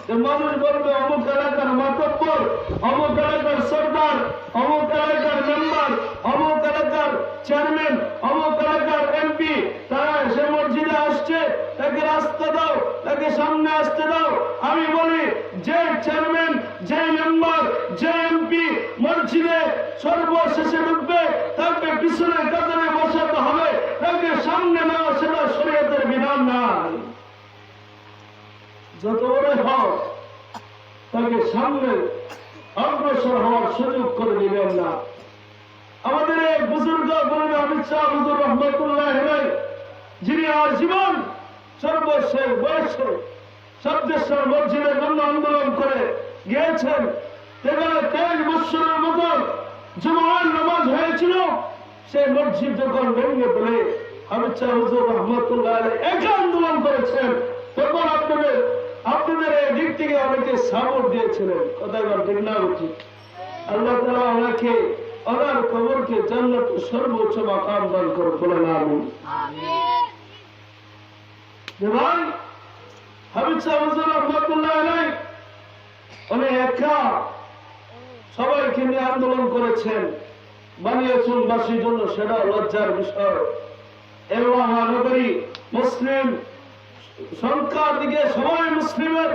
যে মানুষ বলবে অমুক এলাকার মাতব্বর, অমুক এলাকার সরদার, অমুক এলাকার মেম্বার, অমুক এলাকার চেয়ারম্যান, অমুক এলাকার এমপি, তারা সে মসজিদে আসছে, তাকে রাস্তা দাও, তাকে সামনে আসতে দাও। আমি বলি যে চেয়ারম্যান, যে মেম্বার, যে এমপি মসজিদে সর্বশেষে ঢুকবে তাকে পিছনে কাতারে বসাতে হবে, তাকে সামনে নেওয়া সেটা শরীয়তের বিধান নাই। যত বড় হোক তাকে সামনে অগ্রসর হওয়ার সুযোগ করে দিবেন না। আমাদের এক বুজুর্গ বলবে অমিত শাহ হুজুর রহমতুল্লাহ, যিনি আজীবন সর্বশেষ বয়সে সবদেশ্বর মসজিদের জন্য আন্দোলন করে গিয়েছেন, সেখানে 23 বৎসরের মতন জুমার নামাজ হয়েছিল। সেই মসজিদ যখন ভেঙে পড়ে অমিত শাহ হুজুর রহমতুল্লাহ একা আন্দোলন করেছেন, তখন আপনাদের এই দিক থেকে অনেকে সাপোর্ট দিয়েছিলেন। কথা ঠিক না উচিত? আল্লাহ তাআলা ওনাকে, ওনার কবরকে জান্নাতের সর্বোচ্চ মাকাম দান করে, বলেন আমিন। ভাই হামিদ শাহ হুজুর রহমতুল্লাহ আলাইহি উনি একা সবাইকে নিয়ে আন্দোলন করেছেন, বানিয়েছেন বাসীর জন্য, সেটা লজ্জার বিষয়। এবং মহানগরী মুসলিম সংখ্যার দিকে সবাই মুসলিমের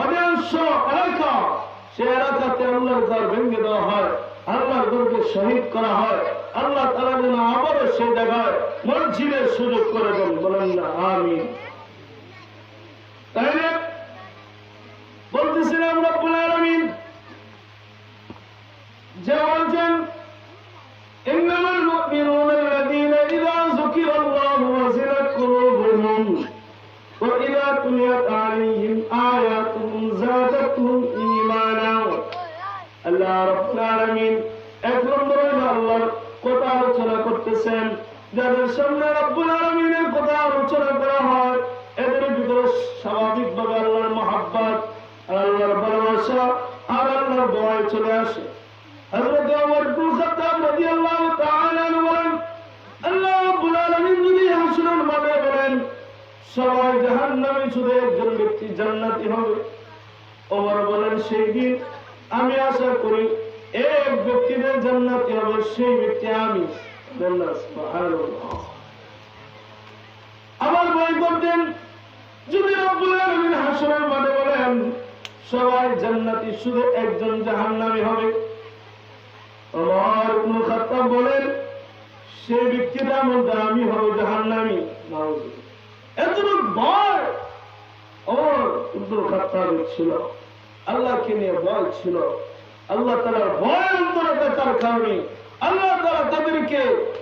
অধিকাংশ এলাকা, সে এলাকাতে আল্লাহর ঘর ভেঙে দেওয়া হয়, আল্লাহর ঘরকে শহীদ করা হয়। আল্লাহ তাআলা যেন আবারও সেই জায়গায় মসজিদের সুযোগ করে দেন, বলেন না আমিন। তাইলে বলতেছিলাম রব্বুল আলামিন যে বলছেন ইন্নামাল মুমিনুনা আল্লাযীনা ইযা যুকিরাল্লাহু ওয়াজিলাত কুলুবুহুম ওয়া ইযা তুলিয়াত আলাইহিম আয়াতুহু যাদাতুহুম ঈমানা। আল্লাহ রাব্বুল আলামিন এক নম্বরে আল্লাহর কথা আলোচনা করতেছেন। যাদের সামনে রাব্বুল আলামিনের কথা আলোচনা করা হয়, এদের ভিতরে স্বাভাবিকভাবে আল্লাহর মহাব্বত, আল্লাহর ভালোবাসা আর আল্লাহর ভয় চলে আসে। হযরত ওমর ইবনে খাত্তাব রাদিয়াল্লাহু তাআলা আনহু বলেন, আল্লাহ রাব্বুল আলামিন যদি হাসরের মাঠে বলেন সবাই জাহান্নামী, শুধু একজন ব্যক্তি জান্নাতি হবে, ওমর বলেন সেই দিন আমি আশা করি এক ব্যক্তিদের জান্নাতি হবে, সেই ব্যক্তি আমি। সুবহানাল্লাহ। আবার বই করতেন যদি রব্বুল আলামিন হাসরের মাঠে বলেন সবাই জান্নাতি, শুধু একজন জাহান্নামী হবে, ওমর ইবনে খাত্তাব বলেন সেই ব্যক্তিটা মধ্যে আমি হব জাহান্নামী। এতটুকু ভয় ওমর ইবনে খাত্তাবের ছিল, আল্লাহকে নিয়ে ভয় ছিল। আল্লাহ তাআলার ভয় অন্তরে থাকার কারণে আল্লাহ তাআলা তাদেরকে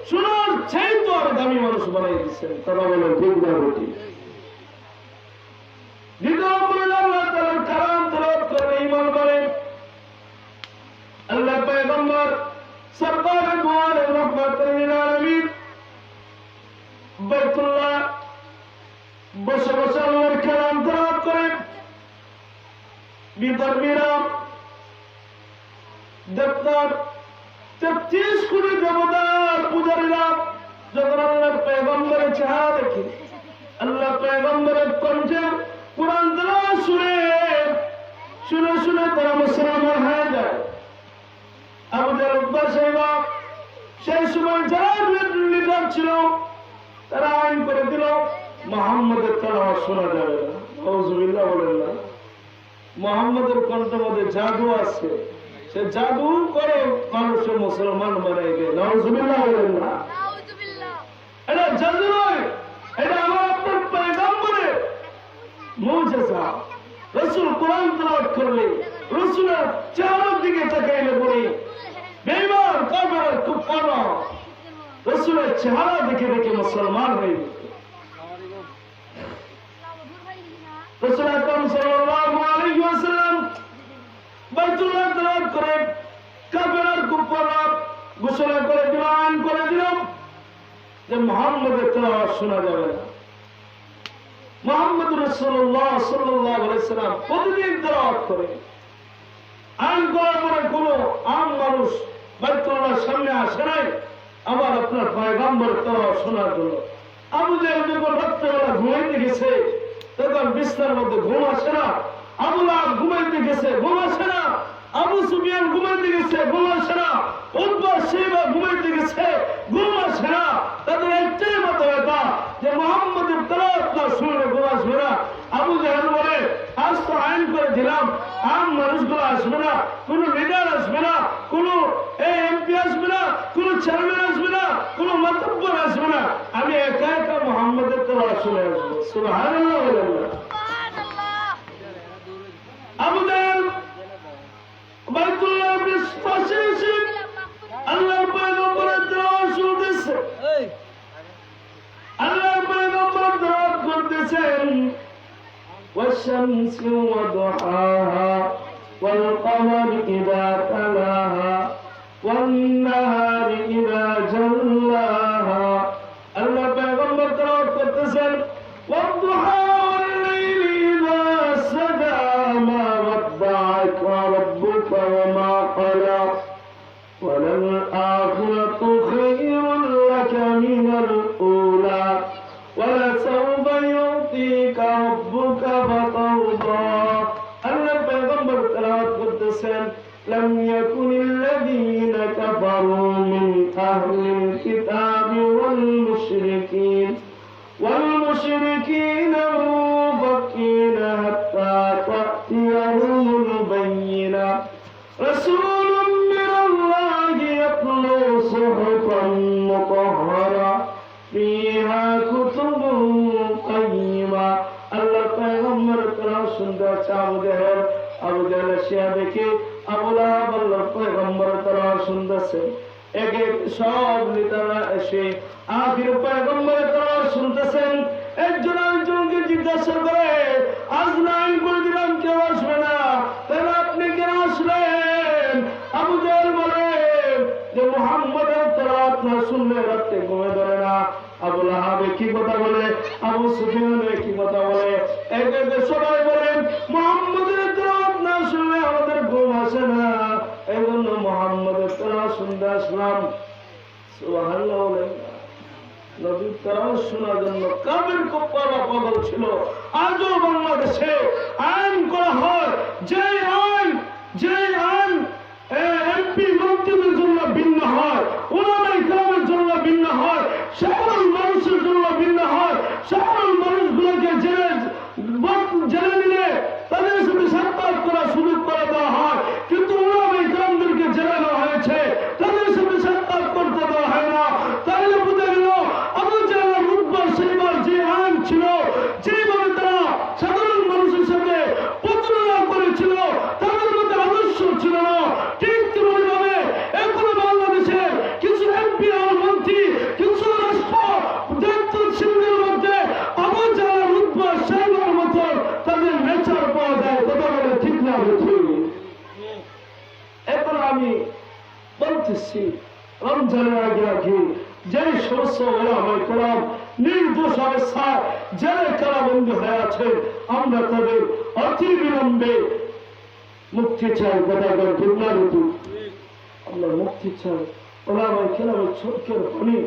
সোনার চাইতে আরো দামি মানুষ বানিয়ে দিচ্ছেন। তারা বলেন ঠিক না বেটি? দ্বিতীয় বলেন আল্লাহ তাআলার কালাম তেলাওয়াত করে ঈমান করেন। আল্লাহ পয়গম্বর সরকার দু আলম রাহমাতুল লিল আলামিন বাইতুল্লাহ বসে বসে আল্লাহর কালাম তেলাওয়াত করেন। বিধর্মীরা দেবতার 33 কোটি দেবতার পূজারীরা যখন আল্লাহর পয়গম্বরের চেহারা দেখে, আল্লাহ পয়গম্বরের কণ্ঠে কুরআন তেলাওয়াত শুনে শুনে শুনে তারা মুসলমান হয়ে যায়। আবু জাহল বাদশাহ সেই সময় যারা লিডার ছিল তারা আইন করে দিল মুহাম্মদের তেলাওয়াত শোনা যাবে না। আউযুবিল্লাহ বলেন না। মুহাম্মদের কণ্ঠের মধ্যে জাদু আছে, সে জাদু করে মানুষের মুসলমান বানাই দেয়। নাউযুবিল্লাহ বলেন না। এটা জাদু নয়, এটা আমার আপনার পয়গম্বরের মুজিজা। রাসূল কোরআন তেলাওয়াত করলে, রাসূলের চেহারার দিকে তাকাইলে পরে বেঈমান কাফের কুফাররা রাসূলের চেহারা দেখে দেখে মুসলমান হয়ে যেত। রাসূল আকরাম সাল্লাল্লাহু আলাইহি ওয়াসাল্লাম বাইতুল্লাহ তেলাওয়াত করে কাফের আর কুফাররা ঘোষণা করে দিল, আইন করে দিল যে মুহাম্মদের তেলাওয়াত শোনা যাবে না। মুহাম্মদ রাসূলুল্লাহ সাল্লাল্লাহু আলাইহি ওয়াসাল্লাম প্রতিদিন তেলাওয়াত করে। আইন করার পরে কোন আম মানুষ বাইতুল্লাহর সামনে আসে নাই আবার আপনার পয়গম্বরের তেলাওয়াত শোনার জন্য। আবু জাহল যখন রাত্রেবেলা ঘুমাইতে গেছে তখন বিছানার মধ্যে ঘুম আসে না। আবু সুফিয়ান ঘুমাইতে গেছে, ঘুম আসে না। উতবা সাইবা ঘুমাইতে গেছে, ঘুম আসে না। তাদের একটাই মাথা ব্যথা যে মুহাম্মদের তেলাওয়াত না শুনলে ঘুম আসবে না। আবু জাহেল বলে, আজ তো আইন করে দিলাম, আম মানুষগুলো আসবে না, কোন লিডার আসবে না, কোন এমপি আসবে না, কোন চেয়ারম্যান আসবে না, কোন মাতব্বর আসবে না, আমি একা একা মুহাম্মদের তেলাওয়াত শুনে আসবো। সুবহানাল্লাহ বলেন না। আবু জাহেল বাইতুল্লাহ পাশে এসে আল্লাহর পয়গম্বরের তেলাওয়াত শুনতেছে, আল্লাহর পয়গম্বর তেলাওয়াত করতেছেন, والشمس وضحاها والقمر إذا تلاها والنهار إذا جلاها الله پیغمبر تلاوت করতেছেন والضحى والليل إذا سجى ما ودعك ربك وما قلى وللآخرة خير لك من الأولى ولسوف يعطيك ربك فترضى الله پیغمبر تلاوت করতেছেন لم يكن الذين كفروا من أهل الكتاب والمشركين منفكين حتى تأتيهم البينة رسول من الله يتلو صحفا مطهرة فيها كتب قيمة الله پیغمبر تلاوت শুনতে আবু জাহেল এসে দেখে আবু লাহাব আল্লাহ পয়গম্বর তেলাওয়াত শুনতেছে। এক এক সব নেতারা এসে আখির পয়গম্বর তেলাওয়াত শুনতেছেন। একজন আরেকজনকে জিজ্ঞাসা করে, আজ লাইন করে দিলাম, কেউ আসবে না, তাহলে আপনি কেন আসলেন? আবু জাহেল বলে যে মুহাম্মদের তেলাওয়াত না শুনলে রাতে ঘুমে ধরে না। আবু লাহাব কি কথা বলে, আবু সুফিয়ান কি কথা বলে, এক এক সবাই বলেন মুহাম্মদের তেলাওয়াত না শুনলে আমাদের ঘুম আসে না, এই জন্য মুহাম্মদের তেলাওয়াত শুনতে আসলাম। সুবহানাল্লাহ বলেন। নবীর তেলাওয়াত শোনার জন্য কাফের কুফাররা পাগল ছিল। আজও বাংলাদেশে আইন করা হয়, যে আইন এমপি মন্ত্রীদের জন্য ভিন্ন হয়, উলামায়ে কেরামের জন্য ভিন্ন হয়, সাধারণ মানুষের জন্য ভিন্ন হয়। সাধারণ মানুষগুলোকে জেলে নিলে তাদের সাথে সাক্ষাৎ করার সুযোগ করে দেওয়া হয়, কিন্তু উলামায়ে কেরামদেরকে জেলে দেওয়া হয়েছে, তাদের সাথে সাক্ষাৎ করতে দেওয়া হয় না। তাহলে বুঝে গেল আবু জাহেল উতবার সাইবার যে আইন ছিল, যেভাবে তারা সাধারণ মানুষের সাথে প্রতারণা করেছিল, তাদের মধ্যে আদর্শ ছিল না। ঠিক তেমনিভাবে এখনো বাংলাদেশের কিছু এমপি আর মন্ত্রী, কিছু রাষ্ট্র দায়িত্বশীলদের মধ্যে আবু জাহেল উতবার সাইবার মতো তাদের নেচার পাওয়া যায়। কথা বলে ঠিক না ঠিক? এখন আমি বলতেছি, রমজানের আগে যে সমস্ত ওলামায়ে কেরাম নির্দোষ অবস্থায় জেলে কারাবন্দী হয়ে আছে, আমরা তাদের অতি বিলম্বে মুক্তি চাই। কথা বলে ঠিক না ঠিক? আমরা মুক্তি চাই। ওলামায়ে কেরামের চোখের পানি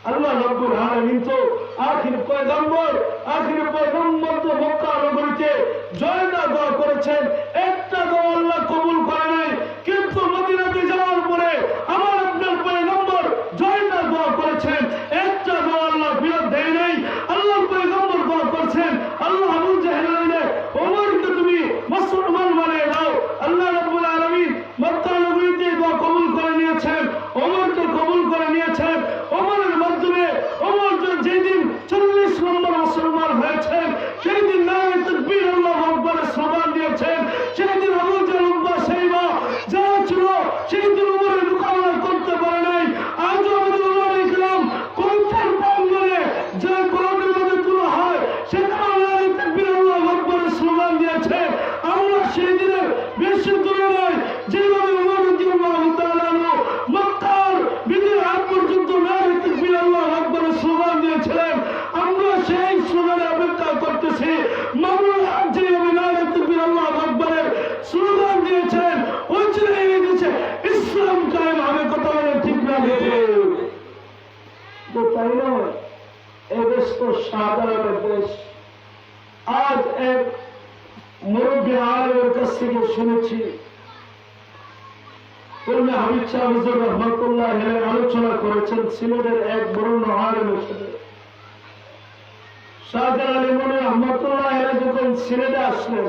আল্লাহ রাব্বুল আলামিন তো আখির পয়গম্বর তো মক্কা নগরীতে জয়না দোয়া করেছেন, একটা দোয়া আল্লাহ কবুল করে নাই। কিন্তু মদিনাতে যাওয়ার পরে আমার আপনার পয়গম্বর জয়না দোয়া করেছেন, একটা দোয়া আল্লাহ ফিরত দেয় নাই। আল্লাহ পয়গম্বর দোয়া করছেন, আল্লাহ আবু জাহেলকে ওমরকে তুমি মুসলমান বানিয়ে দাও। আল্লাহ রাব্বুল আলামিন মক্কা নগরীতে দোয়া কবুল করে নিয়েছেন, ওমরকে কবুল করে নিয়েছেন। ওমরের মাধ্যমে ওমর যেদিন 40 নম্বর মুসলমান হয়েছেন, সেই দিন নারে তাকবীর আল্লাহু আকবারের স্লোগান দিয়েছেন। সেই দিন আবু জাহেল উতবা সাইবা যা ছিল, সেই দিন ওমরের মোকাবেলা করতে পারে নাই। আজও আমাদের ওলামায়ে কেরাম কোরআনের প্রাঙ্গণে যে কোরআনের মধ্যে তোলা হয়, সেখানে নারে তাকবীর আল্লাহু আকবারের স্লোগান দিয়েছে। আমরা সেই দিনের বেশি দূরে নয়, যেভাবে ওমর রাদিয়াল্লাহু তাআলা মক্কার বিজয়ের আগ পর্যন্ত নারে তাকবীর আল্লাহু আকবারের স্লোগান দিয়েছিলেন, আমরা সেই স্লোগানে অপেক্ষা করতেছি। মামুনুল হক যেভাবে নারে তাকবীর আল্লাহু আকবারের স্লোগান দিয়েছেন, ওই চিন্তায় গেছে ইসলাম কায়েম হবে। কথা বলে ঠিক না? তো তাই নয়, এ দেশ তো সাধারণের দেশ। আজ এক মুরব্বী আলেমের কাছ থেকে শুনেছি, কলমে হাবিব শাহ হুজুর রহমাতুল্লাহ আলোচনা করেছেন সিলেটের এক বরণ্য আলেমের সাথে। শাহজালাল ইমানি রহমাতুল্লাহ যখন সিলেটে আসলেন,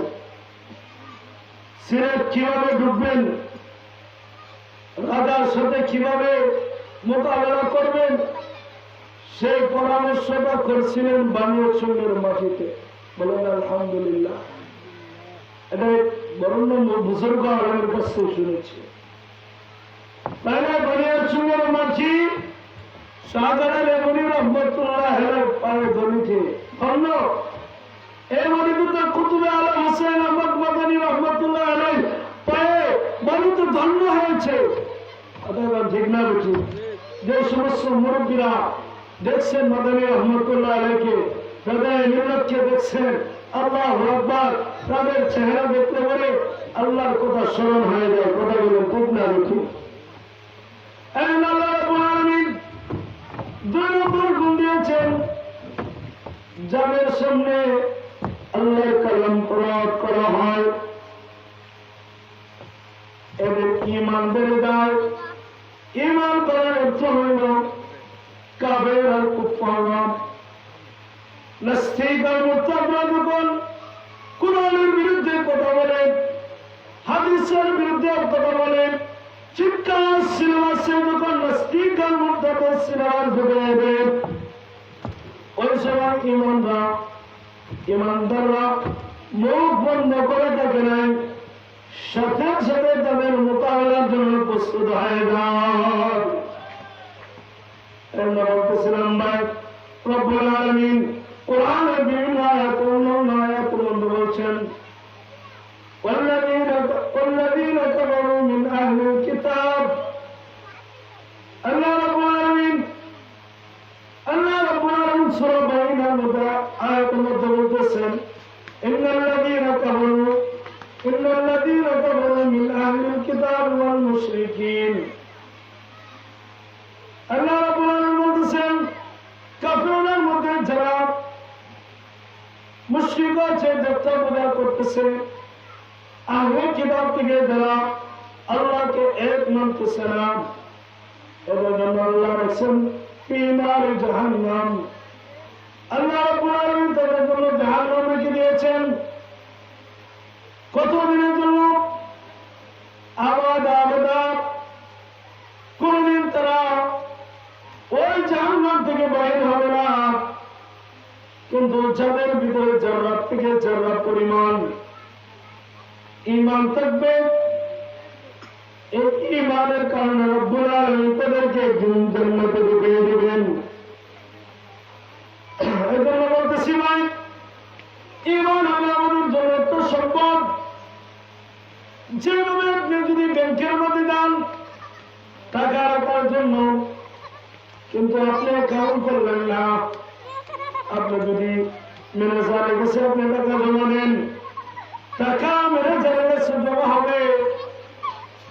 সিলেট কিভাবে ঢুকবেন, রাজার সাথে কিভাবে মোকাবেলা করবেন, সেই পরামর্শটা করছিলেন বানিয়াচঙ্গের মাটিতে। বলেন আলহামদুলিল্লাহ। এটা বরণ্য বুজুর্গ আলেমের কাছ থেকে শুনেছি। তাহলে বানিয়াচঙ্গের মাটি শাহজালাল ইমানি রহমাতুল্লাহ পায়ে ধরেছে ধন্য। এই মাটিতে কুতুবে আলম হোসেন আহমদ মাদানী রহমাতুল্লাহ আলাইহি পায়ে মাটিতে ধন্য হয়েছে। ঠিক না বেশি? যে সমস্ত মুরব্বীরা দেখছেন মাদানী রহমাতুল্লাহ আলাইহিকে, হৃদয় মিল্লাতকে দেখছেন, আল্লাহু আকবার, তাদের চেহারা দেখতে পারে আল্লাহর কথা স্মরণ হয়ে যায়। কথা বলেন ঠিক না বেশি? আল্লাহ রাব্বুল আলামিন দুই নম্বর গুণ দিয়েছেন, যাদের সামনে আল্লাহর কালাম প্রয়োগ করা হয় এদের ঈমান বেড়ে যায়। ঈমান করার অর্থ হইল কাফের আর কুফার, নাস্তিক আর মুরতাদরা যখন কুরআনের বিরুদ্ধে কথা বলেন, হাদিসের বিরুদ্ধে কথা বলেন, চিৎকার সিনেমাসে যখন নাস্তিক আর মুরতাদের সিনেমার ঢুকে যাবে, ওই সময় ইমানদাররা মুখ বন্ধ করে থাকে নাই, সাথে সাথে তাদের মোকাবেলার জন্য প্রস্তুত হয়ে যায়। বলতেছিলাম ভাই, রব্বুল আলামিন কোরআনের বিভিন্ন আয়াতের মধ্যে বলছেন, والذين كفروا من أهل الكتاب, আল্লাহ রাব্বুল আলামিন সূরা বাইনার মধ্যে আয়াতের মধ্যে বলতেছেন, ইন্নাল্লাযীনা কাফারু মিন আহলিল কিতাব ওয়াল মুশরিকিন। আল্লাহ রাব্বুল আলামিন বলতেছেন, কাফিরদের মধ্যে যারা মুশরিক আছে, দেবতা পূজা করতেছে, আহলে কিতাব থেকে যারা আল্লাহকে এক মানতেছে না, এদের জন্য আল্লাহ রাখছেন ফি নারি জাহান্নাম। আল্লাহ রাব্বুল আলামিন তাদের জন্য জাহান্নাম রেখে দিয়েছেন। কতদিনের জন্য? আবাদা। কোনদিন তারা ওই জাহান্নাম থেকে বাইরে হবে না। কিন্তু যাদের ভিতরে যারা থেকে যারা পরিমাণ ঈমান থাকবে, এই ঈমানের কারণে রব্বুল আলামিন তাদেরকে জান্নাতে ঢুকিয়ে দিবেন। এজন্য বলতেছি ভাই, ঈমান হলো আমাদের জন্য একটা সম্পদ। যেভাবে আপনি যদি ব্যাংকের মধ্যে যান টাকা রাখার জন্য, কিন্তু আপনি অ্যাকাউন্ট করলেন না, আপনি যদি ম্যানেজারের কাছে আপনি টাকা জমা দেন, টাকা ম্যানেজারের কাছে জমা হবে,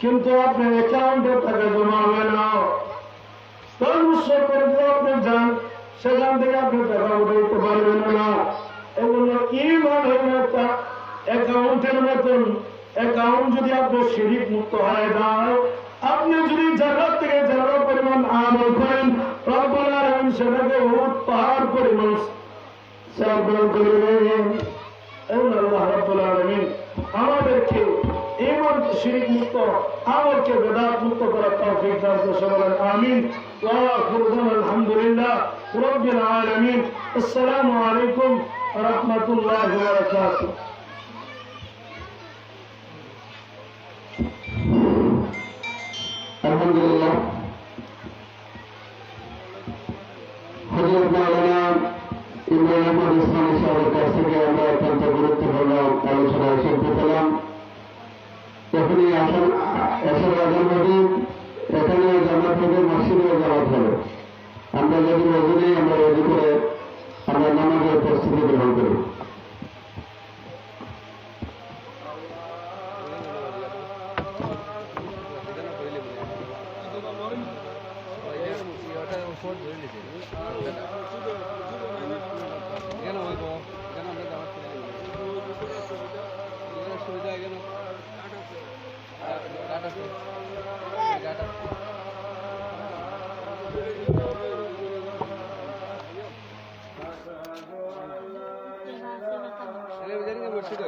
কিন্তু আপনার অ্যাকাউন্টে টাকা জমা হবে না। আপনি যান, সেখান থেকে আপনি টাকা উঠাইতে পারবেন না। এজন্য ঈমান হলো একটা অ্যাকাউন্টের মতন। অ্যাকাউন্ট যদি আপনার শিরিক মুক্ত হয়ে যায়, আপনি যদি জায়গা থেকে জায়গা পরিমাণ আমল করেন, রব্বুল আলামিন সেটাকে পাহাড় পরিমাণ সওয়াব করে দেবেন। আল্লাহ রাব্বুল আলামিন আমাদেরকে ঈমান শিরিক মুক্ত, আমলকে বেদাত মুক্ত করার তৌফিক দান করুন। আমিন। ওয়া আখিরু দাওয়ানা আলহামদুলিল্লাহ রাব্বিল আলামিন। আসসালামু আলাইকুম ওয়া রাহমাতুল্লাহি ওয়া বারাকাতুহু। আলহামদুলিল্লাহ, হযরত মাওলানা ইমরান আহমদ ইসলামী সাহেবের কাছ থেকে আমরা অত্যন্ত গুরুত্বপূর্ণ আলোচনায় শুনতে পেলাম। যখনই এসের আজান হবে, এখানে জামাত হবে, মসজিদে জামাত হবে। আমরা যদি রোজু নেই, আমরা রোজু করে আমরা নামাজের প্রস্তুতি গ্রহণ করি। সুবিধা শুধু